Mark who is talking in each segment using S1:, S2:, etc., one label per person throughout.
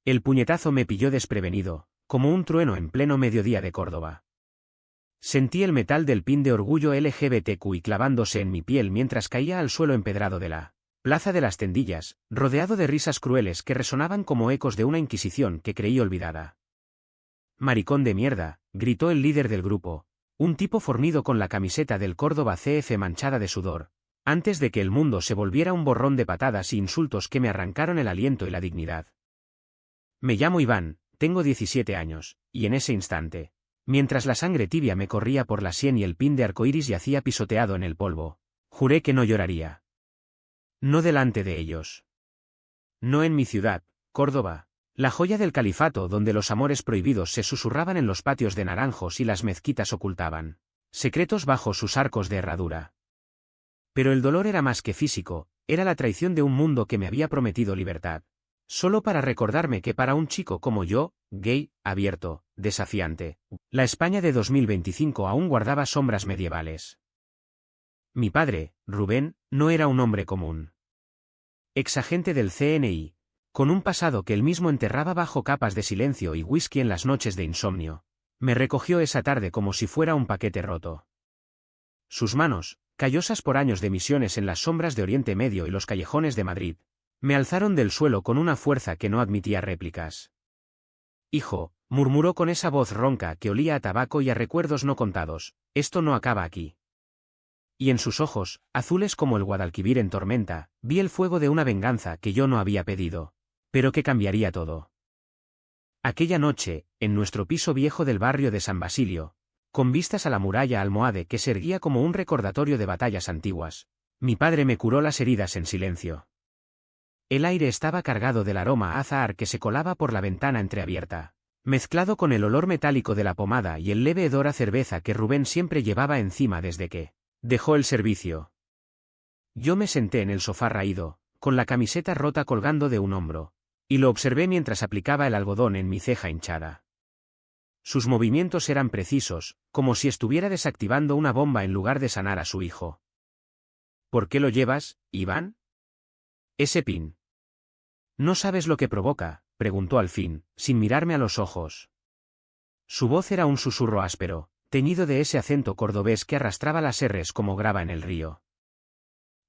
S1: El puñetazo me pilló desprevenido, como un trueno en pleno mediodía de Córdoba. Sentí el metal del pin de orgullo LGBTQI clavándose en mi piel mientras caía al suelo empedrado de la Plaza de las Tendillas, rodeado de risas crueles que resonaban como ecos de una inquisición que creí olvidada. «Maricón de mierda», gritó el líder del grupo, un tipo fornido con la camiseta del Córdoba CF manchada de sudor, antes de que el mundo se volviera un borrón de patadas y insultos que me arrancaron el aliento y la dignidad. Me llamo Iván, tengo 17 años, y en ese instante, mientras la sangre tibia me corría por la sien y el pin de arcoíris yacía pisoteado en el polvo, juré que no lloraría. No delante de ellos. No en mi ciudad, Córdoba, la joya del califato donde los amores prohibidos se susurraban en los patios de naranjos y las mezquitas ocultaban secretos bajo sus arcos de herradura. Pero el dolor era más que físico, era la traición de un mundo que me había prometido libertad. Solo para recordarme que para un chico como yo, gay, abierto, desafiante, la España de 2025 aún guardaba sombras medievales. Mi padre, Rubén, no era un hombre común. Exagente del CNI, con un pasado que él mismo enterraba bajo capas de silencio y whisky en las noches de insomnio, me recogió esa tarde como si fuera un paquete roto. Sus manos, callosas por años de misiones en las sombras de Oriente Medio y los callejones de Madrid, me alzaron del suelo con una fuerza que no admitía réplicas. Hijo, murmuró con esa voz ronca que olía a tabaco y a recuerdos no contados, esto no acaba aquí. Y en sus ojos, azules como el Guadalquivir en tormenta, vi el fuego de una venganza que yo no había pedido, pero que cambiaría todo. Aquella noche, en nuestro piso viejo del barrio de San Basilio, con vistas a la muralla almohade que se erguía como un recordatorio de batallas antiguas, mi padre me curó las heridas en silencio. El aire estaba cargado del aroma a azahar que se colaba por la ventana entreabierta, mezclado con el olor metálico de la pomada y el leve hedor a cerveza que Rubén siempre llevaba encima desde que dejó el servicio. Yo me senté en el sofá raído, con la camiseta rota colgando de un hombro, y lo observé mientras aplicaba el algodón en mi ceja hinchada. Sus movimientos eran precisos, como si estuviera desactivando una bomba en lugar de sanar a su hijo. ¿Por qué lo llevas, Iván? Ese pin. ¿No sabes lo que provoca?, preguntó al fin, sin mirarme a los ojos. Su voz era un susurro áspero, teñido de ese acento cordobés que arrastraba las erres como grava en el río.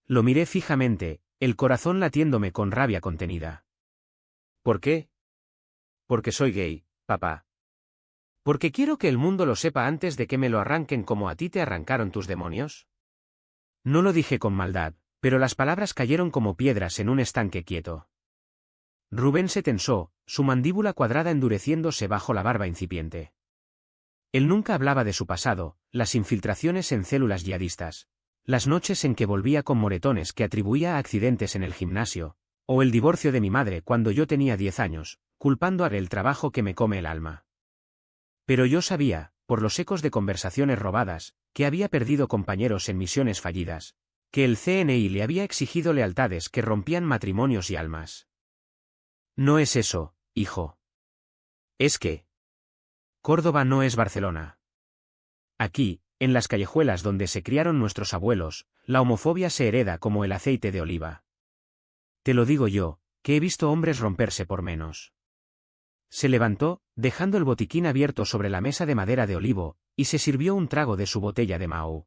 S1: Lo miré fijamente, el corazón latiéndome con rabia contenida. ¿Por qué? Porque soy gay, papá. Porque quiero que el mundo lo sepa antes de que me lo arranquen como a ti te arrancaron tus demonios. No lo dije con maldad, pero las palabras cayeron como piedras en un estanque quieto. Rubén se tensó, su mandíbula cuadrada endureciéndose bajo la barba incipiente. Él nunca hablaba de su pasado, las infiltraciones en células yihadistas, las noches en que volvía con moretones que atribuía a accidentes en el gimnasio, o el divorcio de mi madre cuando yo tenía 10 años, culpando a el trabajo que me come el alma. Pero yo sabía, por los ecos de conversaciones robadas, que había perdido compañeros en misiones fallidas, que el CNI le había exigido lealtades que rompían matrimonios y almas. No es eso, hijo. Es que Córdoba no es Barcelona. Aquí, en las callejuelas donde se criaron nuestros abuelos, la homofobia se hereda como el aceite de oliva. Te lo digo yo, que he visto hombres romperse por menos. Se levantó, dejando el botiquín abierto sobre la mesa de madera de olivo, y se sirvió un trago de su botella de Mahou.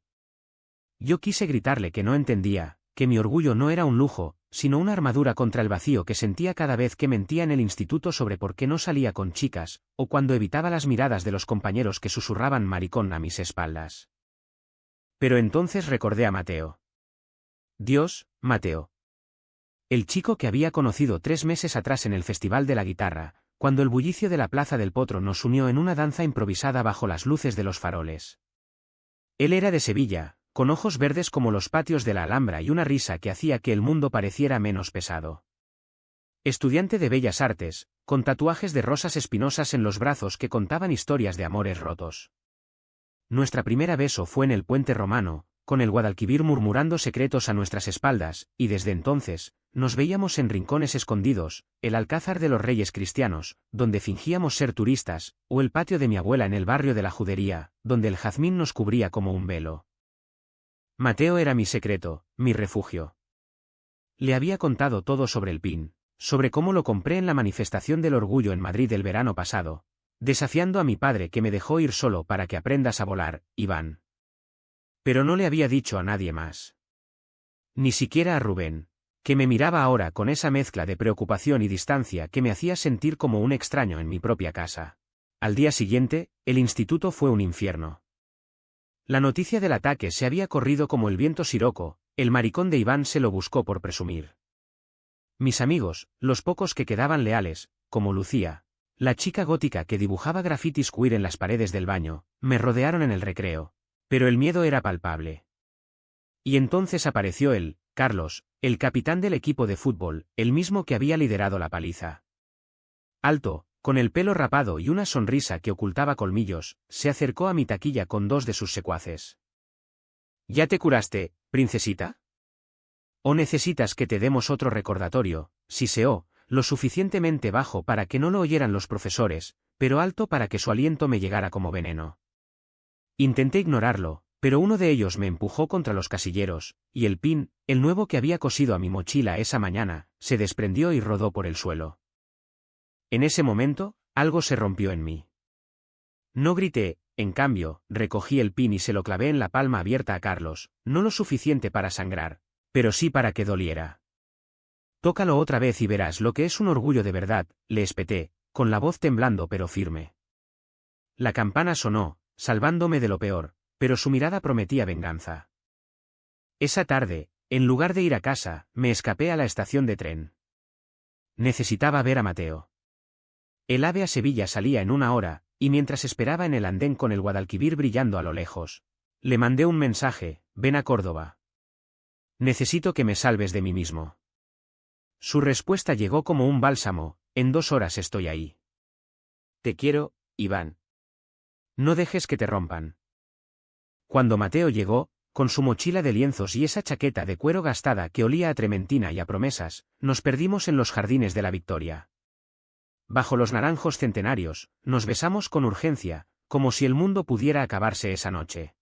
S1: Yo quise gritarle que no entendía, que mi orgullo no era un lujo, sino una armadura contra el vacío que sentía cada vez que mentía en el instituto sobre por qué no salía con chicas, o cuando evitaba las miradas de los compañeros que susurraban maricón a mis espaldas. Pero entonces recordé a Mateo. Dios, Mateo. El chico que había conocido 3 meses atrás en el Festival de la Guitarra, cuando el bullicio de la Plaza del Potro nos unió en una danza improvisada bajo las luces de los faroles. Él era de Sevilla, con ojos verdes como los patios de la Alhambra y una risa que hacía que el mundo pareciera menos pesado. Estudiante de Bellas Artes, con tatuajes de rosas espinosas en los brazos que contaban historias de amores rotos. Nuestra primera beso fue en el Puente Romano, con el Guadalquivir murmurando secretos a nuestras espaldas, y desde entonces, nos veíamos en rincones escondidos, el Alcázar de los Reyes Cristianos, donde fingíamos ser turistas, o el patio de mi abuela en el barrio de la Judería, donde el jazmín nos cubría como un velo. Mateo era mi secreto, mi refugio. Le había contado todo sobre el pin, sobre cómo lo compré en la manifestación del orgullo en Madrid el verano pasado, desafiando a mi padre que me dejó ir solo para que aprendas a volar, Iván. Pero no le había dicho a nadie más. Ni siquiera a Rubén, que me miraba ahora con esa mezcla de preocupación y distancia que me hacía sentir como un extraño en mi propia casa. Al día siguiente, el instituto fue un infierno. La noticia del ataque se había corrido como el viento siroco, el maricón de Iván se lo buscó por presumir. Mis amigos, los pocos que quedaban leales, como Lucía, la chica gótica que dibujaba grafitis queer en las paredes del baño, me rodearon en el recreo, pero el miedo era palpable. Y entonces apareció él, Carlos, el capitán del equipo de fútbol, el mismo que había liderado la paliza. Alto, con el pelo rapado y una sonrisa que ocultaba colmillos, se acercó a mi taquilla con 2 de sus secuaces. ¿Ya te curaste, princesita? ¿O necesitas que te demos otro recordatorio? Siseó, lo suficientemente bajo para que no lo oyeran los profesores, pero alto para que su aliento me llegara como veneno. Intenté ignorarlo, pero uno de ellos me empujó contra los casilleros, y el pin, el nuevo que había cosido a mi mochila esa mañana, se desprendió y rodó por el suelo. En ese momento, algo se rompió en mí. No grité, en cambio, recogí el pin y se lo clavé en la palma abierta a Carlos, no lo suficiente para sangrar, pero sí para que doliera. Tócalo otra vez y verás lo que es un orgullo de verdad, le espeté, con la voz temblando pero firme. La campana sonó, salvándome de lo peor, pero su mirada prometía venganza. Esa tarde, en lugar de ir a casa, me escapé a la estación de tren. Necesitaba ver a Mateo. El AVE a Sevilla salía en 1 hora, y mientras esperaba en el andén con el Guadalquivir brillando a lo lejos, le mandé un mensaje: ven a Córdoba. Necesito que me salves de mí mismo. Su respuesta llegó como un bálsamo: en 2 horas estoy ahí. Te quiero, Iván. No dejes que te rompan. Cuando Mateo llegó, con su mochila de lienzos y esa chaqueta de cuero gastada que olía a trementina y a promesas, nos perdimos en los jardines de la Victoria. Bajo los naranjos centenarios, nos besamos con urgencia, como si el mundo pudiera acabarse esa noche.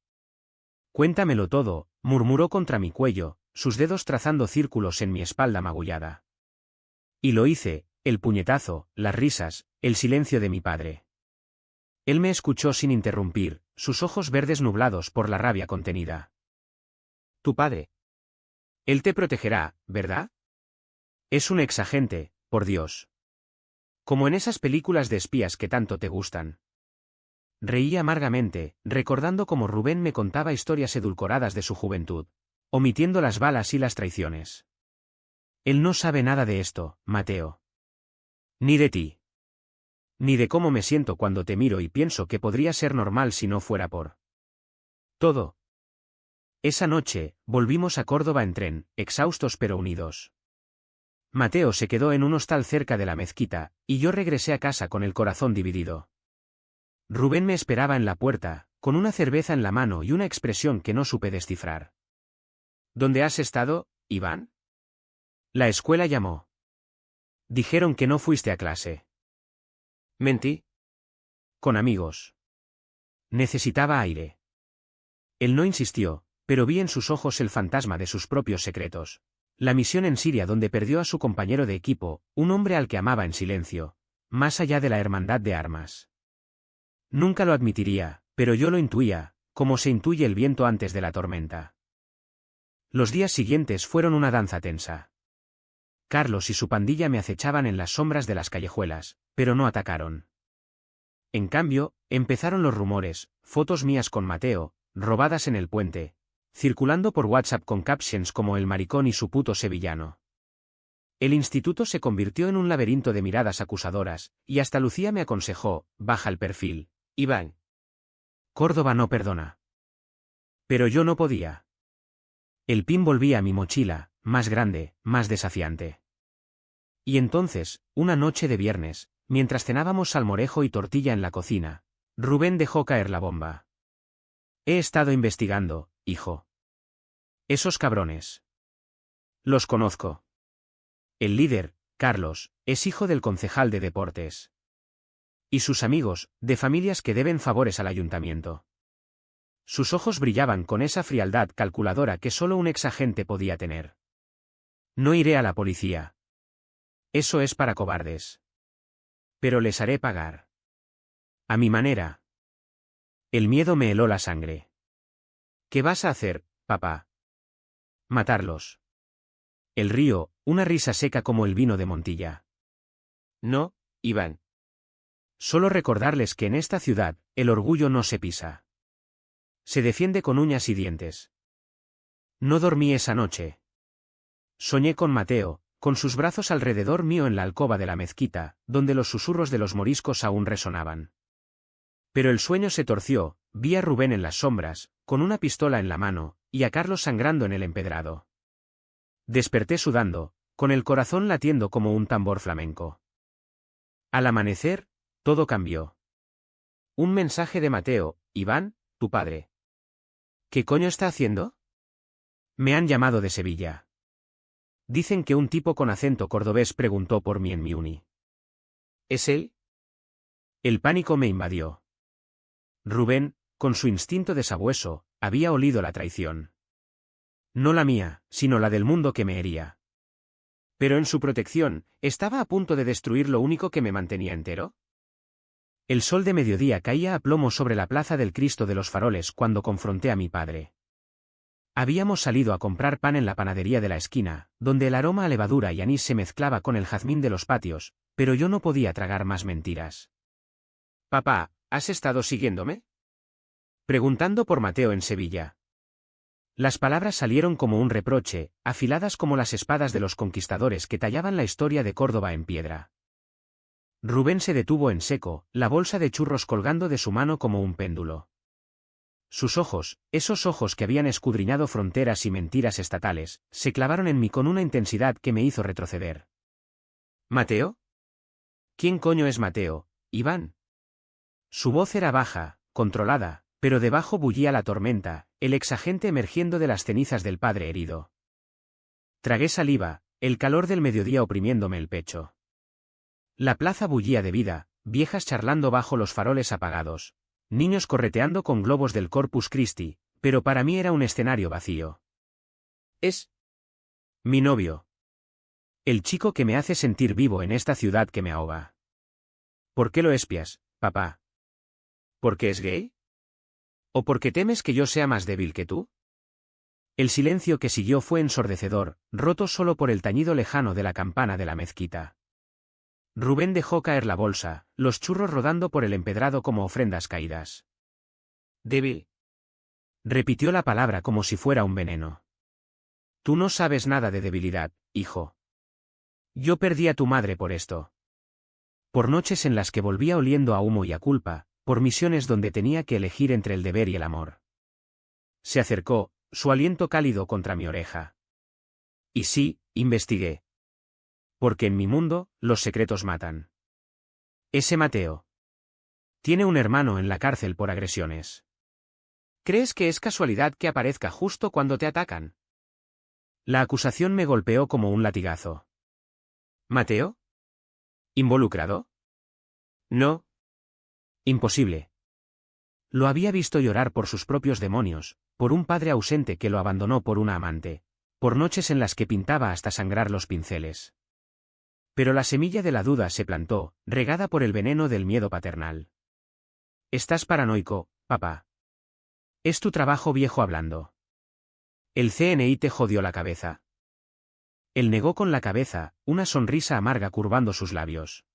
S1: Cuéntamelo todo, murmuró contra mi cuello, sus dedos trazando círculos en mi espalda magullada. Y lo hice, el puñetazo, las risas, el silencio de mi padre. Él me escuchó sin interrumpir, sus ojos verdes nublados por la rabia contenida. Tu padre. Él te protegerá, ¿verdad? Es un exagente, por Dios. Como en esas películas de espías que tanto te gustan. Reí amargamente, recordando cómo Rubén me contaba historias edulcoradas de su juventud, omitiendo las balas y las traiciones. Él no sabe nada de esto, Mateo. Ni de ti. Ni de cómo me siento cuando te miro y pienso que podría ser normal si no fuera por todo. Esa noche, volvimos a Córdoba en tren, exhaustos pero unidos. Mateo se quedó en un hostal cerca de la mezquita, y yo regresé a casa con el corazón dividido. Rubén me esperaba en la puerta, con una cerveza en la mano y una expresión que no supe descifrar. ¿Dónde has estado, Iván? La escuela llamó. Dijeron que no fuiste a clase. Mentí. Con amigos. Necesitaba aire. Él no insistió, pero vi en sus ojos el fantasma de sus propios secretos. La misión en Siria donde perdió a su compañero de equipo, un hombre al que amaba en silencio, más allá de la hermandad de armas. Nunca lo admitiría, pero yo lo intuía, como se intuye el viento antes de la tormenta. Los días siguientes fueron una danza tensa. Carlos y su pandilla me acechaban en las sombras de las callejuelas, pero no atacaron. En cambio, empezaron los rumores, fotos mías con Mateo, robadas en el puente, circulando por WhatsApp con captions como el maricón y su puto sevillano. El instituto se convirtió en un laberinto de miradas acusadoras, y hasta Lucía me aconsejó: baja el perfil, Iván. Córdoba no perdona. Pero yo no podía. El pin volvía a mi mochila, más grande, más desafiante. Y entonces, una noche de viernes, mientras cenábamos salmorejo y tortilla en la cocina, Rubén dejó caer la bomba. He estado investigando, hijo. Esos cabrones. Los conozco. El líder, Carlos, es hijo del concejal de deportes. Y sus amigos, de familias que deben favores al ayuntamiento. Sus ojos brillaban con esa frialdad calculadora que solo un exagente podía tener. No iré a la policía. Eso es para cobardes. Pero les haré pagar. A mi manera. El miedo me heló la sangre. ¿Qué vas a hacer, papá? Matarlos. El río, una risa seca como el vino de Montilla. No, Iván. Solo recordarles que en esta ciudad, el orgullo no se pisa. Se defiende con uñas y dientes. No dormí esa noche. Soñé con Mateo, con sus brazos alrededor mío en la alcoba de la mezquita, donde los susurros de los moriscos aún resonaban. Pero el sueño se torció, vi a Rubén en las sombras, con una pistola en la mano, y a Carlos sangrando en el empedrado. Desperté sudando, con el corazón latiendo como un tambor flamenco. Al amanecer, todo cambió. Un mensaje de Mateo: Iván, tu padre. ¿Qué coño está haciendo? Me han llamado de Sevilla. Dicen que un tipo con acento cordobés preguntó por mí en mi uni. ¿Es él? El pánico me invadió. Rubén, con su instinto de sabueso, había olido la traición. No la mía, sino la del mundo que me hería. Pero en su protección, ¿estaba a punto de destruir lo único que me mantenía entero? El sol de mediodía caía a plomo sobre la plaza del Cristo de los Faroles cuando confronté a mi padre. Habíamos salido a comprar pan en la panadería de la esquina, donde el aroma a levadura y anís se mezclaba con el jazmín de los patios, pero yo no podía tragar más mentiras. Papá, ¿has estado siguiéndome? Preguntando por Mateo en Sevilla. Las palabras salieron como un reproche, afiladas como las espadas de los conquistadores que tallaban la historia de Córdoba en piedra. Rubén se detuvo en seco, la bolsa de churros colgando de su mano como un péndulo. Sus ojos, esos ojos que habían escudriñado fronteras y mentiras estatales, se clavaron en mí con una intensidad que me hizo retroceder. ¿Mateo? ¿Quién coño es Mateo, Iván? Su voz era baja, controlada, pero debajo bullía la tormenta, el exagente emergiendo de las cenizas del padre herido. Tragué saliva, el calor del mediodía oprimiéndome el pecho. La plaza bullía de vida, viejas charlando bajo los faroles apagados, niños correteando con globos del Corpus Christi, pero para mí era un escenario vacío. Es mi novio. El chico que me hace sentir vivo en esta ciudad que me ahoga. ¿Por qué lo espias, papá? ¿Por qué es gay? ¿O porque temes que yo sea más débil que tú? El silencio que siguió fue ensordecedor, roto solo por el tañido lejano de la campana de la mezquita. Rubén dejó caer la bolsa, los churros rodando por el empedrado como ofrendas caídas. Débil. Repitió la palabra como si fuera un veneno. Tú no sabes nada de debilidad, hijo. Yo perdí a tu madre por esto. Por noches en las que volvía oliendo a humo y a culpa, por misiones donde tenía que elegir entre el deber y el amor. Se acercó, su aliento cálido contra mi oreja. Y sí, investigué. Porque en mi mundo, los secretos matan. Ese Mateo. Tiene un hermano en la cárcel por agresiones. ¿Crees que es casualidad que aparezca justo cuando te atacan? La acusación me golpeó como un latigazo. ¿Mateo? ¿Involucrado? No. Imposible. Lo había visto llorar por sus propios demonios, por un padre ausente que lo abandonó por una amante, por noches en las que pintaba hasta sangrar los pinceles. Pero la semilla de la duda se plantó, regada por el veneno del miedo paternal. Estás paranoico, papá. Es tu trabajo viejo hablando. El CNI te jodió la cabeza. Él negó con la cabeza, una sonrisa amarga curvando sus labios.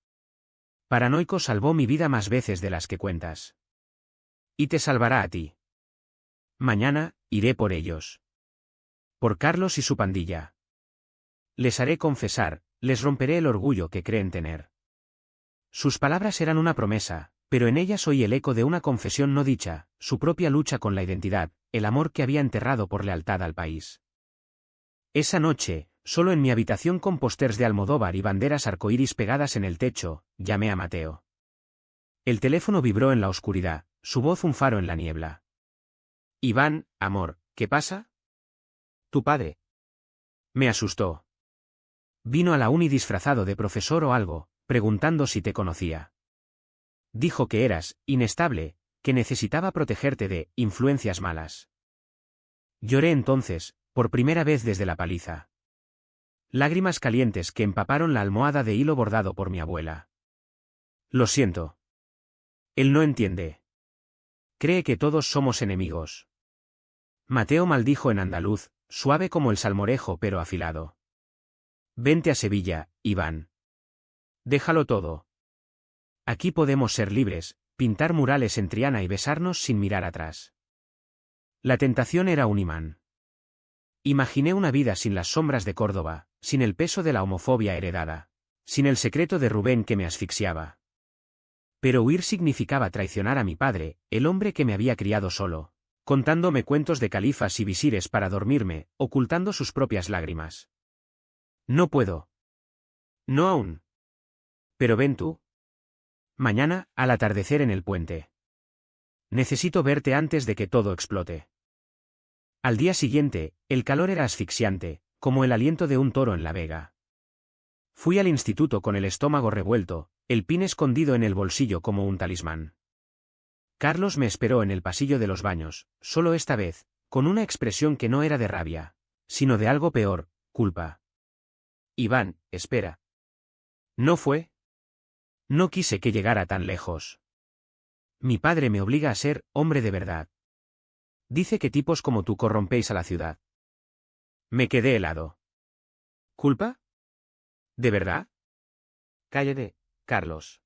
S1: Paranoico salvó mi vida más veces de las que cuentas. Y te salvará a ti. Mañana, iré por ellos. Por Carlos y su pandilla. Les haré confesar, les romperé el orgullo que creen tener. Sus palabras eran una promesa, pero en ellas oí el eco de una confesión no dicha, su propia lucha con la identidad, el amor que había enterrado por lealtad al país. Esa noche, solo en mi habitación con pósters de Almodóvar y banderas arcoíris pegadas en el techo, llamé a Mateo. El teléfono vibró en la oscuridad, su voz un faro en la niebla. Iván, amor, ¿qué pasa? Tu padre. Me asustó. Vino a la uni disfrazado de profesor o algo, preguntando si te conocía. Dijo que eras inestable, que necesitaba protegerte de influencias malas. Lloré entonces, por primera vez desde la paliza. Lágrimas calientes que empaparon la almohada de hilo bordado por mi abuela. Lo siento. Él no entiende. Cree que todos somos enemigos. Mateo maldijo en andaluz, suave como el salmorejo pero afilado. Vente a Sevilla, Iván. Déjalo todo. Aquí podemos ser libres, pintar murales en Triana y besarnos sin mirar atrás. La tentación era un imán. Imaginé una vida sin las sombras de Córdoba, sin el peso de la homofobia heredada, sin el secreto de Rubén que me asfixiaba. Pero huir significaba traicionar a mi padre, el hombre que me había criado solo, contándome cuentos de califas y visires para dormirme, ocultando sus propias lágrimas. No puedo. No aún. Pero ven tú. Mañana, al atardecer en el puente. Necesito verte antes de que todo explote. Al día siguiente, el calor era asfixiante, como el aliento de un toro en la vega. Fui al instituto con el estómago revuelto, el pin escondido en el bolsillo como un talismán. Carlos me esperó en el pasillo de los baños, solo esta vez, con una expresión que no era de rabia, sino de algo peor, culpa. Iván, espera. ¿No fue? No quise que llegara tan lejos. Mi padre me obliga a ser hombre de verdad. Dice que tipos como tú corrompéis a la ciudad. Me quedé helado. ¿Culpa? ¿De verdad? Cállate, Carlos.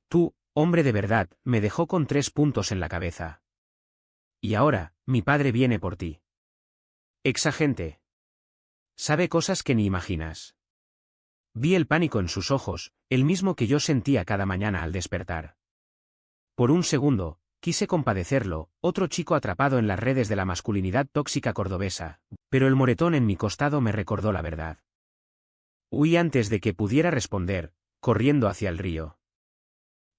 S1: Tú, hombre de verdad, me dejó con 3 puntos en la cabeza. Y ahora, mi padre viene por ti. Exagente. Sabe cosas que ni imaginas. Vi el pánico en sus ojos, el mismo que yo sentía cada mañana al despertar. Por un segundo, quise compadecerlo, otro chico atrapado en las redes de la masculinidad tóxica cordobesa, pero el moretón en mi costado me recordó la verdad. Huí antes de que pudiera responder, corriendo hacia el río.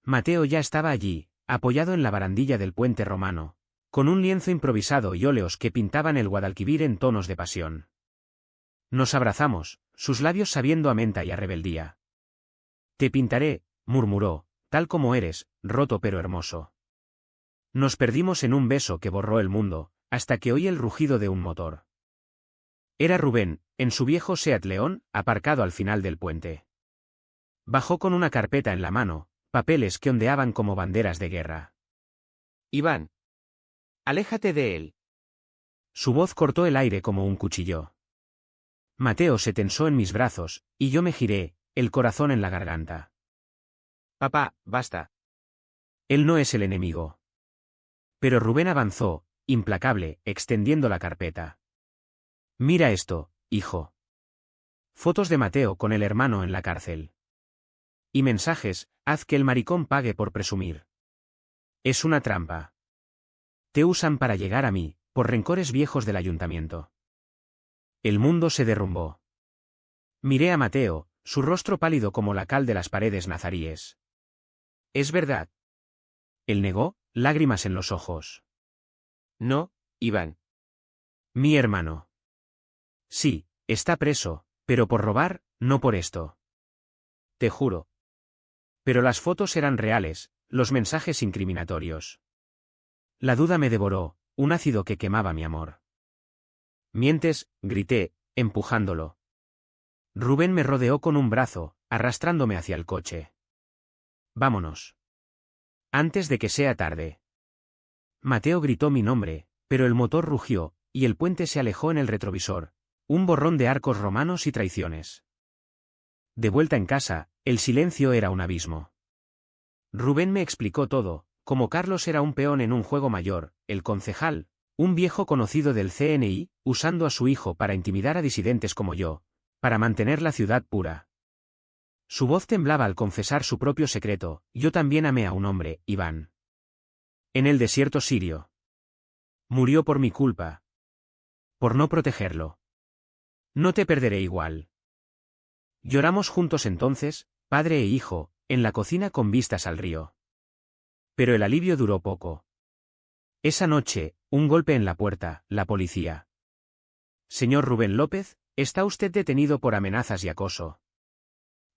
S1: Mateo ya estaba allí, apoyado en la barandilla del puente romano, con un lienzo improvisado y óleos que pintaban el Guadalquivir en tonos de pasión. Nos abrazamos, sus labios sabiendo a menta y a rebeldía. Te pintaré, murmuró, tal como eres, roto pero hermoso. Nos perdimos en un beso que borró el mundo, hasta que oí el rugido de un motor. Era Rubén, en su viejo Seat León, aparcado al final del puente. Bajó con una carpeta en la mano, papeles que ondeaban como banderas de guerra. Iván. Aléjate de él. Su voz cortó el aire como un cuchillo. Mateo se tensó en mis brazos, y yo me giré, el corazón en la garganta. Papá, basta. Él no es el enemigo. Pero Rubén avanzó, implacable, extendiendo la carpeta. Mira esto, hijo. Fotos de Mateo con el hermano en la cárcel. Y mensajes, haz que el maricón pague por presumir. Es una trampa. Te usan para llegar a mí, por rencores viejos del ayuntamiento. El mundo se derrumbó. Miré a Mateo, su rostro pálido como la cal de las paredes nazaríes. ¿Es verdad? Él negó, lágrimas en los ojos. No, Iván. Mi hermano. Sí, está preso, pero por robar, no por esto. Te juro. Pero las fotos eran reales, los mensajes incriminatorios. La duda me devoró, un ácido que quemaba mi amor. Mientes, grité, empujándolo. Rubén me rodeó con un brazo, arrastrándome hacia el coche. Vámonos. Antes de que sea tarde. Mateo gritó mi nombre, pero el motor rugió, y el puente se alejó en el retrovisor, un borrón de arcos romanos y traiciones. De vuelta en casa, el silencio era un abismo. Rubén me explicó todo, como Carlos era un peón en un juego mayor, el concejal, un viejo conocido del CNI, usando a su hijo para intimidar a disidentes como yo, para mantener la ciudad pura. Su voz temblaba al confesar su propio secreto, yo también amé a un hombre, Iván. En el desierto sirio. Murió por mi culpa. Por no protegerlo. No te perderé igual. Lloramos juntos entonces, padre e hijo, en la cocina con vistas al río. Pero el alivio duró poco. Esa noche, un golpe en la puerta, la policía. Señor Rubén López, está usted detenido por amenazas y acoso.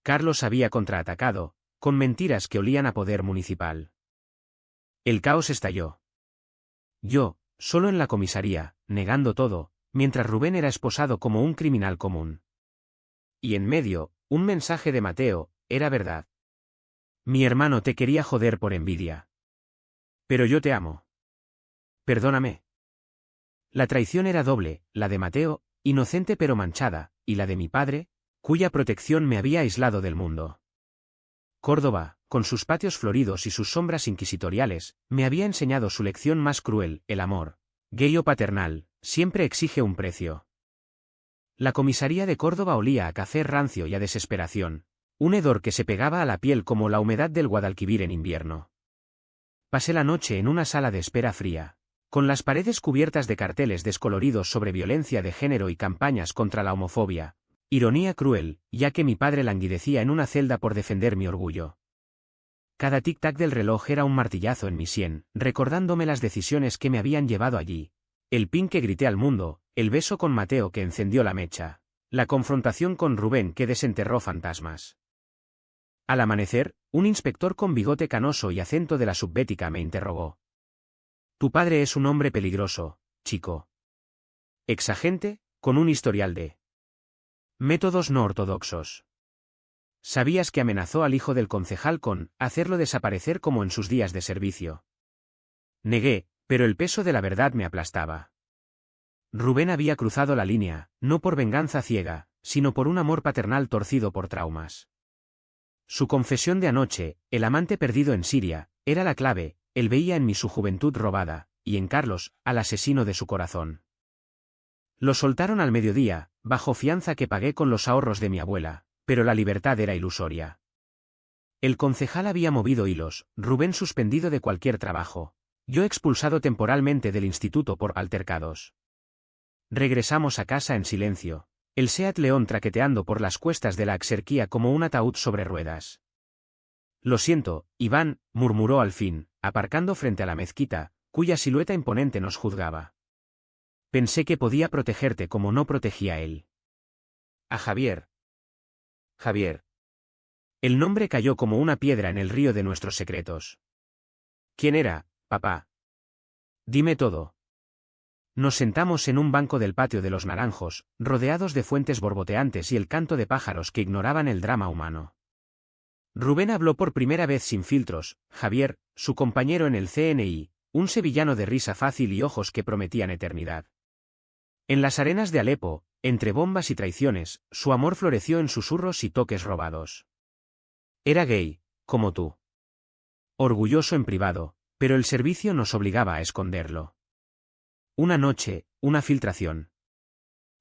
S1: Carlos había contraatacado, con mentiras que olían a poder municipal. El caos estalló. Yo, solo en la comisaría, negando todo, mientras Rubén era esposado como un criminal común. y en medio, un mensaje de Mateo, era verdad. Mi hermano te quería joder por envidia. Pero yo te amo. Perdóname. La traición era doble, la de Mateo, inocente pero manchada, y la de mi padre, cuya protección me había aislado del mundo. Córdoba, con sus patios floridos y sus sombras inquisitoriales, me había enseñado su lección más cruel: el amor, gay o paternal, siempre exige un precio. La comisaría de Córdoba olía a café rancio y a desesperación, un hedor que se pegaba a la piel como la humedad del Guadalquivir en invierno. Pasé la noche en una sala de espera fría, con las paredes cubiertas de carteles descoloridos sobre violencia de género y campañas contra la homofobia. Ironía cruel, ya que mi padre languidecía en una celda por defender mi orgullo. Cada tic-tac del reloj era un martillazo en mi sien, recordándome las decisiones que me habían llevado allí. El pin que grité al mundo, el beso con Mateo que encendió la mecha, la confrontación con Rubén que desenterró fantasmas. Al amanecer, un inspector con bigote canoso y acento de la subbética me interrogó. Tu padre es un hombre peligroso, chico. Exagente, con un historial de métodos no ortodoxos. ¿Sabías que amenazó al hijo del concejal con hacerlo desaparecer como en sus días de servicio? Negué, pero el peso de la verdad me aplastaba. Rubén había cruzado la línea, no por venganza ciega, sino por un amor paternal torcido por traumas. Su confesión de anoche, el amante perdido en Siria, era la clave. Él veía en mí su juventud robada, y en Carlos, al asesino de su corazón. Lo soltaron al mediodía, bajo fianza que pagué con los ahorros de mi abuela, pero la libertad era ilusoria. El concejal había movido hilos, Rubén suspendido de cualquier trabajo, yo expulsado temporalmente del instituto por altercados. Regresamos a casa en silencio, el Seat León traqueteando por las cuestas de la Axerquía como un ataúd sobre ruedas. Lo siento, Iván, murmuró al fin, aparcando frente a la mezquita, cuya silueta imponente nos juzgaba. Pensé que podía protegerte como no protegía él. A Javier. Javier. El nombre cayó como una piedra en el río de nuestros secretos. ¿Quién era, papá? Dime todo. Nos sentamos en un banco del patio de los Naranjos, rodeados de fuentes borboteantes y el canto de pájaros que ignoraban el drama humano. Rubén habló por primera vez sin filtros. Javier, su compañero en el CNI, un sevillano de risa fácil y ojos que prometían eternidad. En las arenas de Alepo, entre bombas y traiciones, su amor floreció en susurros y toques robados. Era gay, como tú. Orgulloso en privado, pero el servicio nos obligaba a esconderlo. Una noche, una filtración.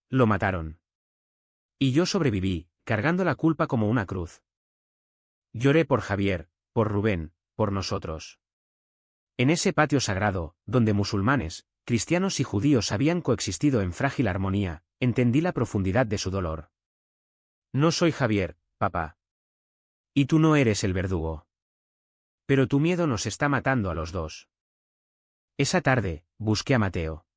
S1: Lo mataron. Y yo sobreviví, cargando la culpa como una cruz. Lloré por Javier, por Rubén, por nosotros. En ese patio sagrado, donde musulmanes, cristianos y judíos habían coexistido en frágil armonía, entendí la profundidad de su dolor. No soy Javier, papá. Y tú no eres el verdugo. Pero tu miedo nos está matando a los dos. Esa tarde, busqué a Mateo.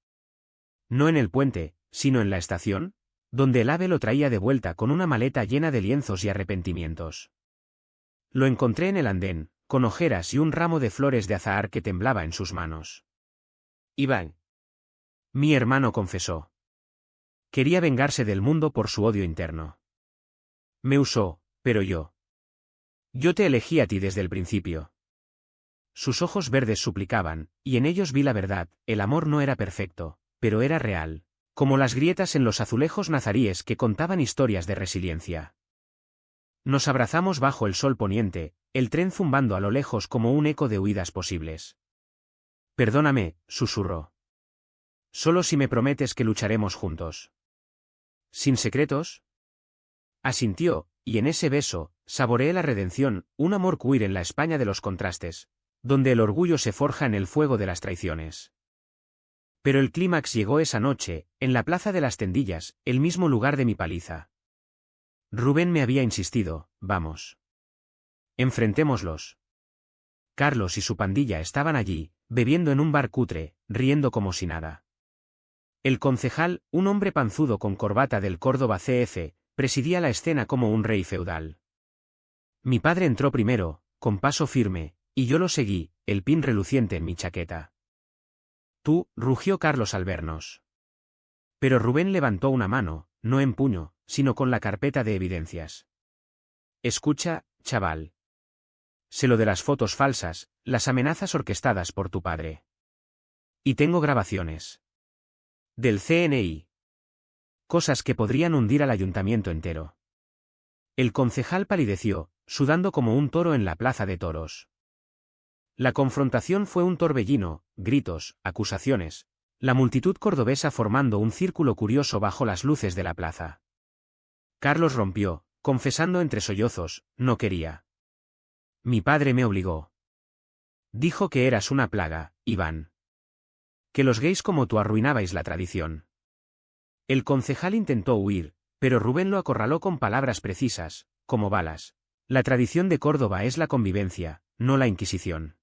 S1: No en el puente, sino en la estación, donde el ave lo traía de vuelta con una maleta llena de lienzos y arrepentimientos. Lo encontré en el andén, con ojeras y un ramo de flores de azahar que temblaba en sus manos. Iván. Mi hermano confesó. Quería vengarse del mundo por su odio interno. Me usó, pero yo. Yo te elegí a ti desde el principio. Sus ojos verdes suplicaban, y en ellos vi la verdad: el amor no era perfecto, pero era real, como las grietas en los azulejos nazaríes que contaban historias de resiliencia. Nos abrazamos bajo el sol poniente, el tren zumbando a lo lejos como un eco de huidas posibles. Perdóname, susurró. Solo si me prometes que lucharemos juntos. ¿Sin secretos? Asintió, y en ese beso, saboreé la redención, un amor queer en la España de los contrastes, donde el orgullo se forja en el fuego de las traiciones. Pero el clímax llegó esa noche, en la Plaza de las Tendillas, el mismo lugar de mi paliza. Rubén me había insistido: vamos. Enfrentémoslos. Carlos y su pandilla estaban allí, bebiendo en un bar cutre, riendo como si nada. El concejal, un hombre panzudo con corbata del Córdoba CF, presidía la escena como un rey feudal. Mi padre entró primero, con paso firme, y yo lo seguí, el pin reluciente en mi chaqueta. Tú, rugió Carlos al vernos. Pero Rubén levantó una mano: no empuño, sino con la carpeta de evidencias. Escucha, chaval. Sé lo de las fotos falsas, las amenazas orquestadas por tu padre. Y tengo grabaciones. Del CNI. Cosas que podrían hundir al ayuntamiento entero. El concejal palideció, sudando como un toro en la plaza de toros. La confrontación fue un torbellino, gritos, acusaciones, la multitud cordobesa formando un círculo curioso bajo las luces de la plaza. Carlos rompió, confesando entre sollozos, no quería. Mi padre me obligó. Dijo que eras una plaga, Iván. Que los gays como tú arruinabais la tradición. El concejal intentó huir, pero Rubén lo acorraló con palabras precisas, como balas. La tradición de Córdoba es la convivencia, no la Inquisición.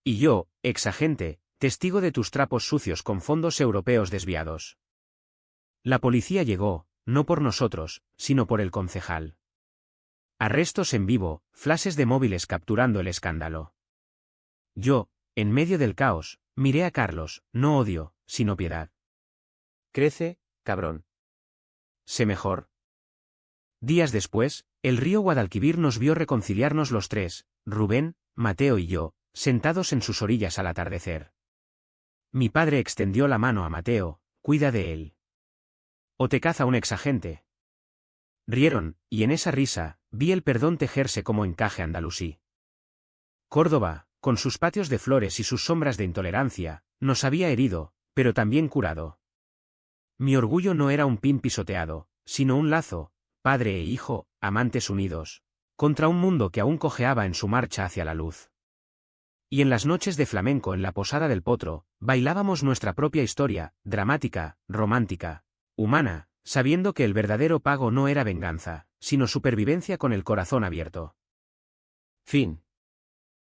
S1: Y yo, exagente, testigo de tus trapos sucios con fondos europeos desviados. La policía llegó, no por nosotros, sino por el concejal. Arrestos en vivo, flashes de móviles capturando el escándalo. Yo, en medio del caos, miré a Carlos, no odio, sino piedad. Crece, cabrón. Sé mejor. Días después, el río Guadalquivir nos vio reconciliarnos los tres, Rubén, Mateo y yo, sentados en sus orillas al atardecer. Mi padre extendió la mano a Mateo, cuida de él. O te caza un exagente. Rieron, y en esa risa, vi el perdón tejerse como encaje andalusí. Córdoba, con sus patios de flores y sus sombras de intolerancia, nos había herido, pero también curado. Mi orgullo no era un pin pisoteado, sino un lazo, padre e hijo, amantes unidos, contra un mundo que aún cojeaba en su marcha hacia la luz. Y en las noches de flamenco en la posada del Potro, bailábamos nuestra propia historia, dramática, romántica, humana, sabiendo que el verdadero pago no era venganza, sino supervivencia con el corazón abierto. Fin.